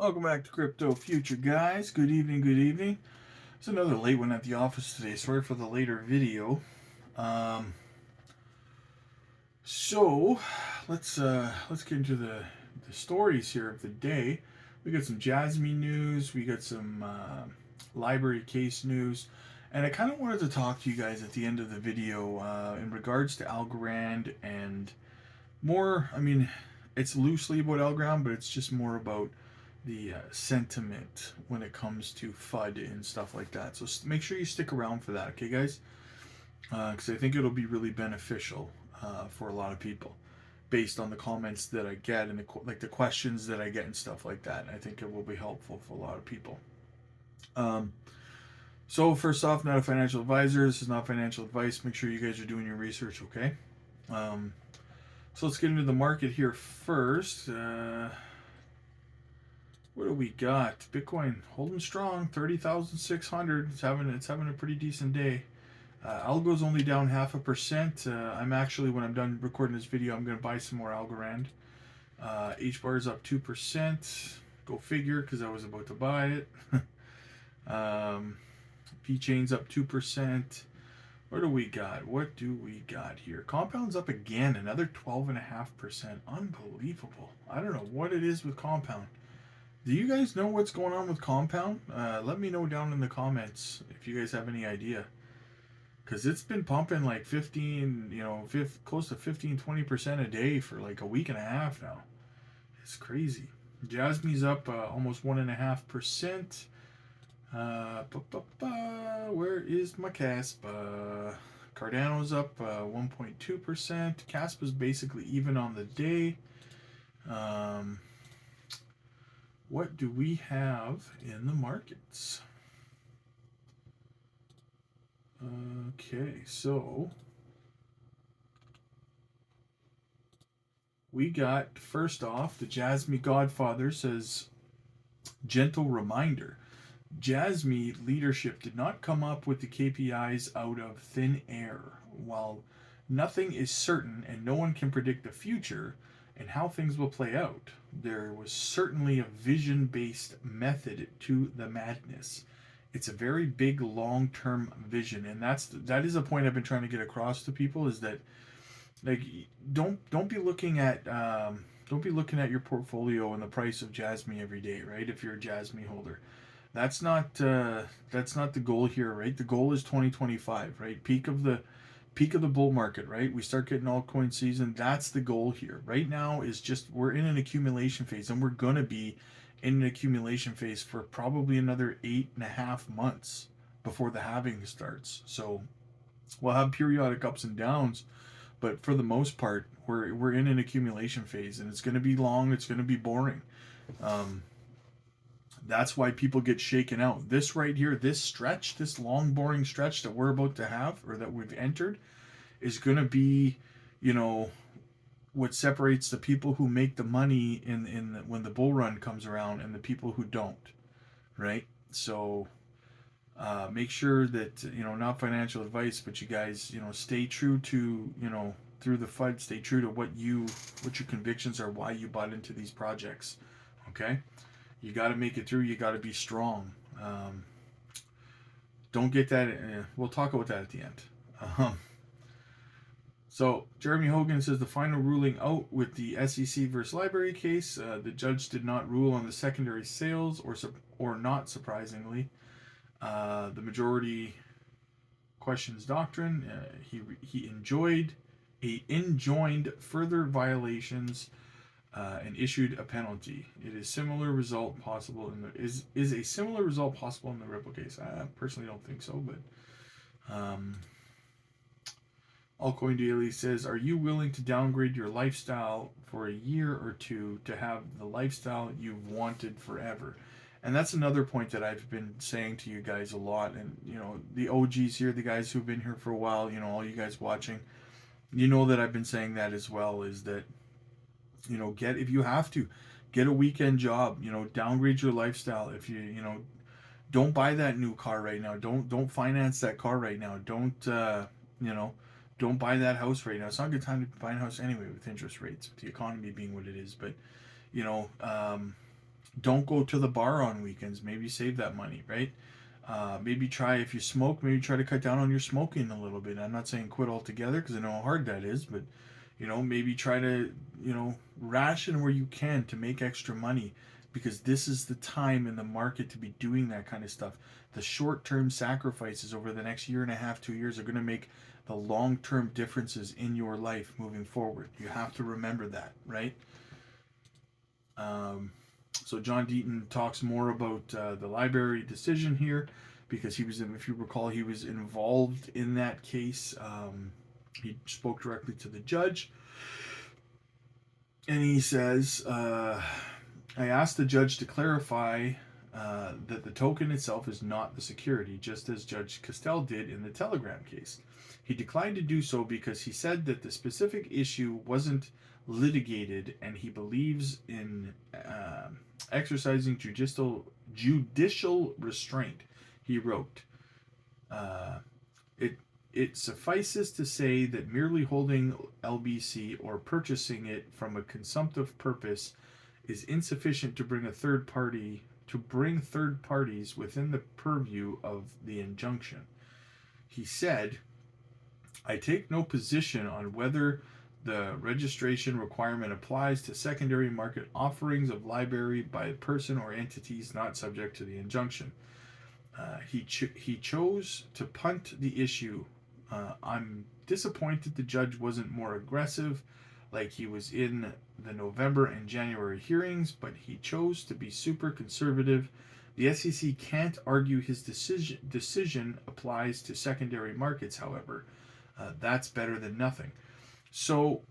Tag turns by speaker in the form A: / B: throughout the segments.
A: Welcome back to Crypto Future, guys. Good evening, good evening. It's another late one at the office today. Sorry for the later video. Um, so let's get into the stories here of the day. We got some Jasmy news. We got some Lbry case news, and I kind of wanted to talk to you guys at the end of the video in regards to Algo and more. I mean, it's loosely about Algo, but it's just more about the sentiment when it comes to FUD and stuff like that. So make sure you stick around for that, okay, guys? Because I think it'll be really beneficial for a lot of people, based on the comments that I get and the questions that I get and stuff like that. I think it will be helpful for a lot of people. Um, so first off, not a financial advisor. This is not financial advice. Make sure you guys are doing your research, okay? Um, so let's get into the market here first. What do we got? Bitcoin holding strong, 30,600. It's having a pretty decent day. Algo's only down 0.5%. I'm actually, when I'm done recording this video, I'm gonna buy some more Algorand. H bar is up 2%. Go figure, because I was about to buy it. P chain's up 2%. What do we got? What do we got here? Compound's up again, another 12.5%. Unbelievable. I don't know what it is with Compound. Do you guys know what's going on with Compound? Let me know down in the comments if you guys have any idea. Because it's been pumping like 15, close to 15-20% a day for like a week and a half now. It's crazy. Jasmy's up almost 1.5%. Where is my Caspa? Cardano's up 1.2%. Caspa's basically even on the day. What do we have in the markets? Okay, so we got, first off, the Jasmy Godfather says, gentle reminder. Jasmy leadership did not come up with the KPIs out of thin air. While nothing is certain and no one can predict the future and how things will play out, there was certainly a vision based method to the madness. It's a very big long term vision, and that is a point I've been trying to get across to people, is that, like, don't be looking at your portfolio and the price of Jasmy every day, right? If you're a Jasmy holder, that's not the goal here, right? The goal is 2025, right? Peak of the bull market, right? We start getting altcoin season. That's the goal here. Right now is just, we're in an accumulation phase, and we're gonna be in an accumulation phase for probably another 8.5 months before the halving starts. So we'll have periodic ups and downs, but for the most part, we're in an accumulation phase, and it's going to be long. It's going to be boring. Um, that's why people get shaken out. This right here, this stretch, this long, boring stretch that we're about to have, or that we've entered, is going to be, you know, what separates the people who make the money when the bull run comes around and the people who don't, right? So make sure that, not financial advice, but you guys, stay true to, through the fight, stay true to what your convictions are, why you bought into these projects. Okay, you got to make it through. You got to be strong. Don't get that. We'll talk about that at the end. Um, so Jeremy Hogan says the final ruling out with the SEC versus Lbry case. The judge did not rule on the secondary sales, or not surprisingly. The majority questions doctrine. He enjoined further violations and issued a penalty. It is similar result possible in the is a similar result possible in the Ripple case. I personally don't think so, but Altcoin Daily says, "Are you willing to downgrade your lifestyle for a year or two to have the lifestyle you've wanted forever?" And that's another point that I've been saying to you guys a lot. And, the OGs here, the guys who've been here for a while, all you guys watching, that I've been saying that as well, is that, if you have to, get a weekend job, downgrade your lifestyle. If don't buy that new car right now. Don't finance that car right now. You know, don't buy that house right now. It's not a good time to buy a house anyway, with interest rates, with the economy being what it is. But, you know, um, Don't go to the bar on weekends. Maybe save that money, right? Maybe try, if you smoke, maybe try to cut down on your smoking a little bit. I'm not saying quit altogether because I know how hard that is, but maybe try to, ration where you can to make extra money, because this is the time in the market to be doing that kind of stuff. The short term sacrifices over the next year and a half, 2 years are going to make the long term differences in your life moving forward. You have to remember that, right? Um, so John Deaton talks more about the Lbry decision here, because he was, if you recall, he was involved in that case. He spoke directly to the judge, and he says, I asked the judge to clarify that the token itself is not the security, just as Judge Castell did in the Telegram case. He declined to do so because he said that the specific issue wasn't litigated, and he believes in exercising judicial restraint. He wrote, uh, it it suffices to say that merely holding LBC or purchasing it from a consumptive purpose is insufficient to bring third parties within the purview of the injunction. He said, I take no position on whether the registration requirement applies to secondary market offerings of Lbry by a person or entities not subject to the injunction. He chose to punt the issue. I'm disappointed the judge wasn't more aggressive, like he was in the November and January hearings, but he chose to be super conservative. The SEC can't argue his decision applies to secondary markets, however. That's better than nothing. So,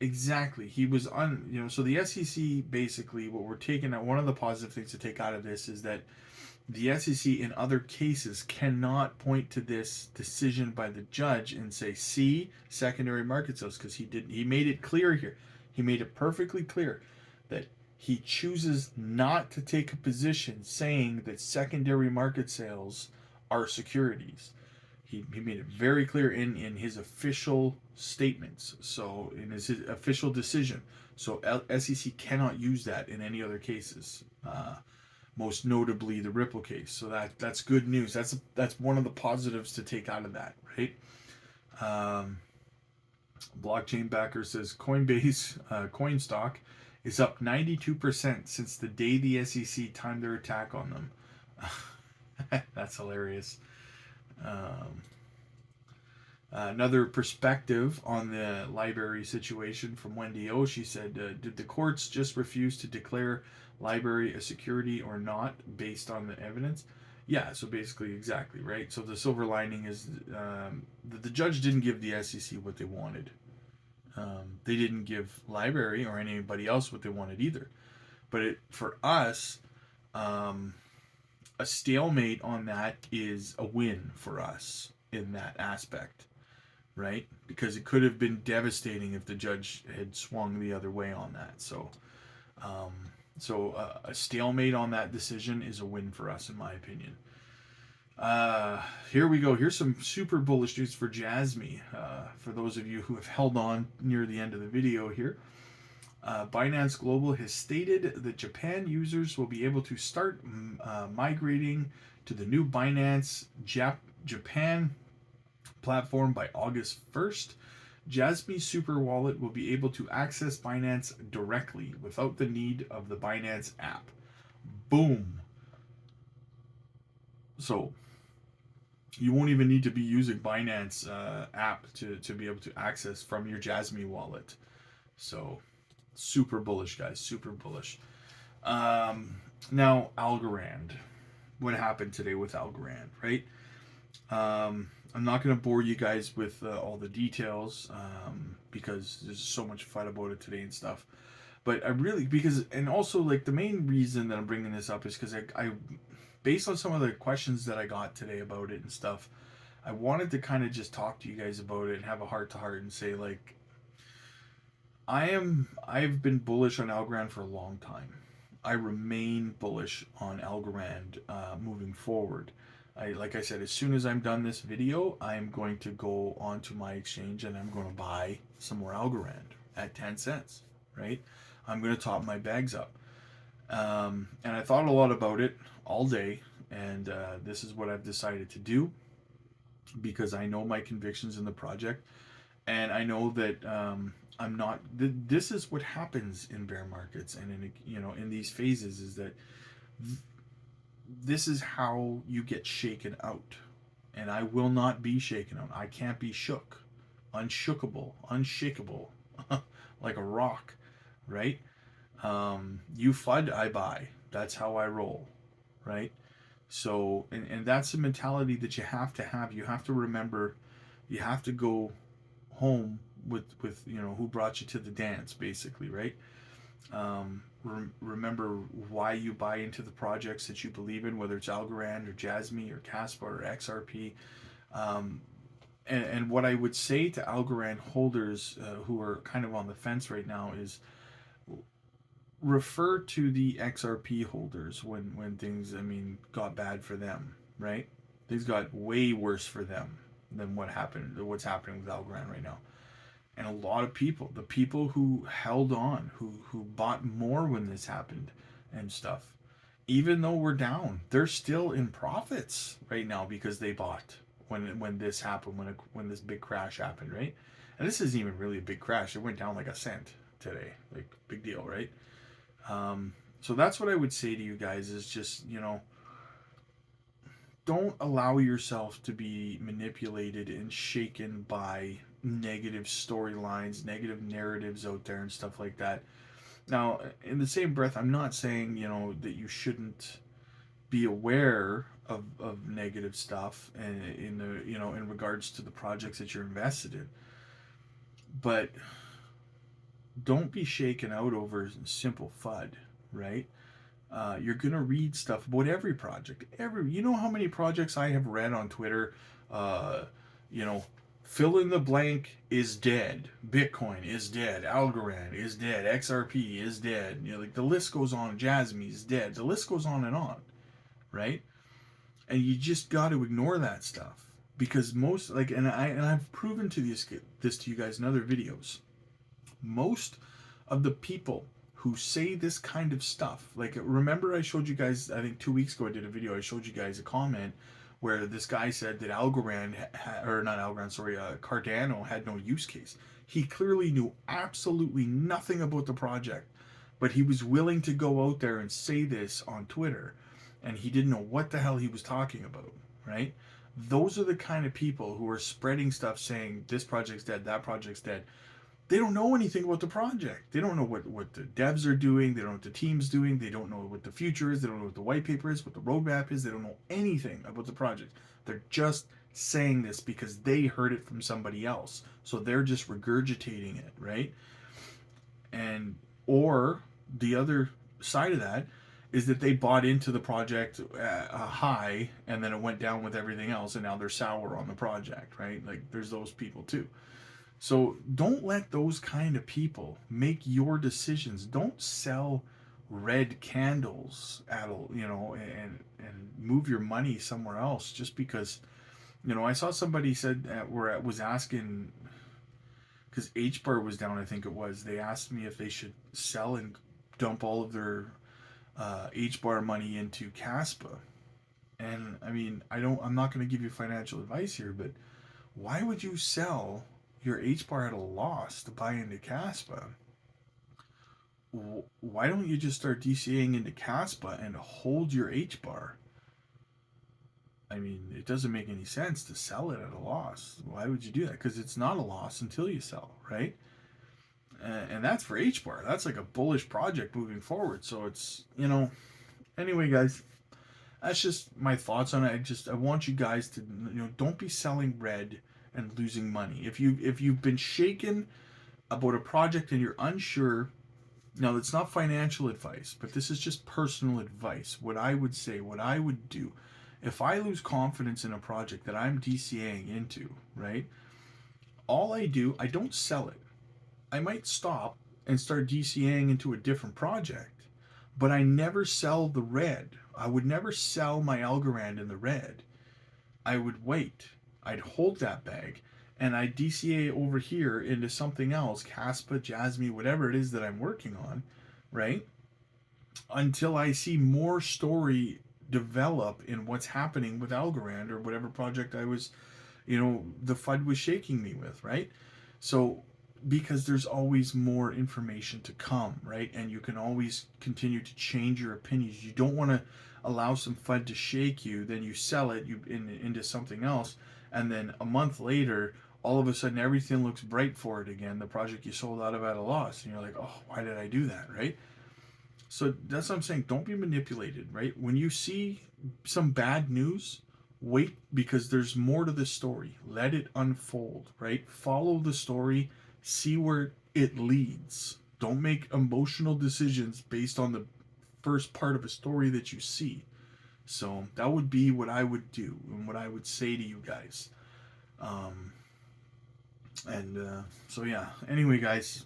A: exactly, he was on, so the SEC, basically, what we're taking out, one of the positive things to take out of this is that the SEC in other cases cannot point to this decision by the judge and say, see, secondary market sales, because he made it clear here. He made it perfectly clear that he chooses not to take a position saying that secondary market sales are securities. He made it very clear in his official statements, so in his official decision. So SEC cannot use that in any other cases. Most notably the Ripple case. So that's good news. That's one of the positives to take out of that, right? Blockchain Backer says Coinbase coin stock is up 92% since the day the SEC timed their attack on them. That's hilarious. Another perspective on the Lbry situation from Wendy O. She said, did the courts just refuse to declare Lbry a security or not based on the evidence? Yeah, so basically, exactly, right? So the silver lining is the judge didn't give the SEC what they wanted. They didn't give Lbry or anybody else what they wanted either. But for us, a stalemate on that is a win for us in that aspect, right? Because it could have been devastating if the judge had swung the other way on that. So, a stalemate on that decision is a win for us, in my opinion. Here we go. Here's some super bullish news for Jasmy. For those of you who have held on near the end of the video here, Binance Global has stated that Japan users will be able to start migrating to the new Binance Japan platform by August 1st. Jasmy Super Wallet will be able to access Binance directly without the need of the Binance app. Boom. So you won't even need to be using Binance app to be able to access from your Jasmy wallet. So super bullish, guys. Super bullish. Now, Algorand. What happened today with Algorand, right? I'm not going to bore you guys with all the details because there's so much fun about it today and stuff. But and also, like, the main reason that I'm bringing this up is because I based on some of the questions that I got today about it and stuff, I wanted to kind of just talk to you guys about it and have a heart to heart and say, like, I've been bullish on Algorand for a long time. I remain bullish on Algorand moving forward. Like I said, as soon as I'm done this video, I'm going to go onto my exchange and I'm going to buy some more Algorand at 10 cents, right? I'm going to top my bags up. And I thought a lot about it all day, and this is what I've decided to do because I know my convictions in the project, and I know that I'm not. This is what happens in bear markets and in in these phases is that this is how you get shaken out, and I will not be shaken out. I can't be shook, unshookable, unshakable, like a rock, right? You FUD, I buy. That's how I roll, right? So, and that's the mentality that you have to have. You have to remember, you have to go home with who brought you to the dance, basically, right? Remember why you buy into the projects that you believe in, whether it's Algorand or Jasmy or Caspar or XRP. Um, and what I would say to Algorand holders who are kind of on the fence right now is refer to the XRP holders when things, I mean, got bad for them, right? Things got way worse for them than what's happening with Algorand right now. And a lot of people, the people who held on, who bought more when this happened and stuff, even though we're down, they're still in profits right now because they bought when this happened, when this big crash happened, right? And this isn't even really a big crash. It went down like a cent today, like big deal, right? So that's what I would say to you guys is just, don't allow yourself to be manipulated and shaken by negative storylines, negative narratives out there and stuff like that. Now, in the same breath, I'm not saying, that you shouldn't be aware of negative stuff and in the, in regards to the projects that you're invested in. But don't be shaken out over simple FUD, right? You're gonna read stuff about every project. You know how many projects I have read on Twitter. Uh, you know, fill in the blank is dead. Bitcoin is dead. Algorand is dead. XRP is dead. Like the list goes on. Jasmy is dead. The list goes on and on, right? And you just got to ignore that stuff because most I've proven to this to you guys in other videos. Most of the people who say this kind of stuff, like remember I showed you guys, I think 2 weeks ago I did a video, I showed you guys a comment where this guy said that Algorand or not Algorand, sorry, Cardano had no use case. He clearly knew absolutely nothing about the project, but he was willing to go out there and say this on Twitter, and he didn't know what the hell he was talking about, right? Those are the kind of people who are spreading stuff saying this project's dead, that project's dead. They don't know anything about the project. They don't know what the devs are doing. They don't know what the team's doing. They don't know what the future is. They don't know what the white paper is, what the roadmap is. They don't know anything about the project. They're just saying this because they heard it from somebody else. So they're just regurgitating it, right? And or the other side of that is that they bought into the project high and then it went down with everything else and now they're sour on the project, right? Like there's those people too. So don't let those kind of people make your decisions. Don't sell red candles at and move your money somewhere else just because I saw somebody said where I was asking because H bar was down. I think it was. They asked me if they should sell and dump all of their H bar money into Caspa. And I mean, I'm not going to give you financial advice here, but why would you sell your H bar at a loss to buy into Caspa? Why don't you just start DCAing into Caspa and hold your H bar? I mean, it doesn't make any sense to sell it at a loss. Why would you do that? Because it's not a loss until you sell, right? And that's for H bar. That's like a bullish project moving forward. So it's anyway, guys. That's just my thoughts on it. I want you guys to don't be selling red and losing money. If you've been shaken about a project and you're unsure, now it's not financial advice, but this is just personal advice. What I would say, what I would do, if I lose confidence in a project that I'm DCAing into, right? All I do, I don't sell it. I might stop and start DCAing into a different project, but I never sell the red. I would never sell my Algorand in the red. I would wait. I'd hold that bag and I'd DCA over here into something else, Caspa, Jasmy, whatever it is that I'm working on, right? until I see more story develop in what's happening with Algorand or whatever project I was, the FUD was shaking me with, right? So, because there's always more information to come, right? And you can always continue to change your opinions. You don't want to allow some FUD to shake you, then you sell it into something else, and then a month later, all of a sudden everything looks bright for it again. The project you sold out of at a loss, and you're like, oh, why did I do that, right? So that's what I'm saying. Don't be manipulated, right? When you see some bad news, wait, because there's more to the story. Let it unfold, right? Follow the story, see where it leads. Don't make emotional decisions based on the first part of a story that you see. So that would be what I would do and what I would say to you guys. Um, and so yeah. Anyway, guys,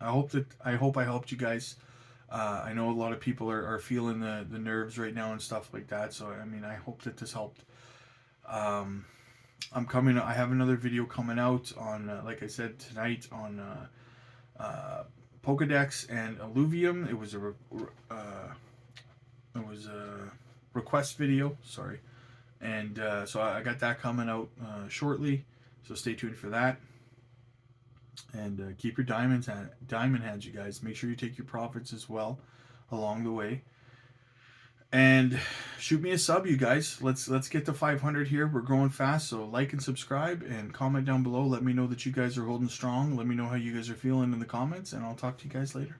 A: I hope I helped you guys. I know a lot of people are feeling the nerves right now and stuff like that. So I mean, I hope that this helped. Um, I'm coming. I have another video coming out on, like I said tonight, on Pokedex and Alluvium. It was a request video. Sorry, and so I got that coming out shortly. So stay tuned for that. And keep your diamond hands, you guys. Make sure you take your profits as well along the way. And shoot me a sub, you guys. Let's get to 500 here. We're growing fast, so like and subscribe and comment down below. Let me know that you guys are holding strong. Let me know how you guys are feeling in the comments, and I'll talk to you guys later.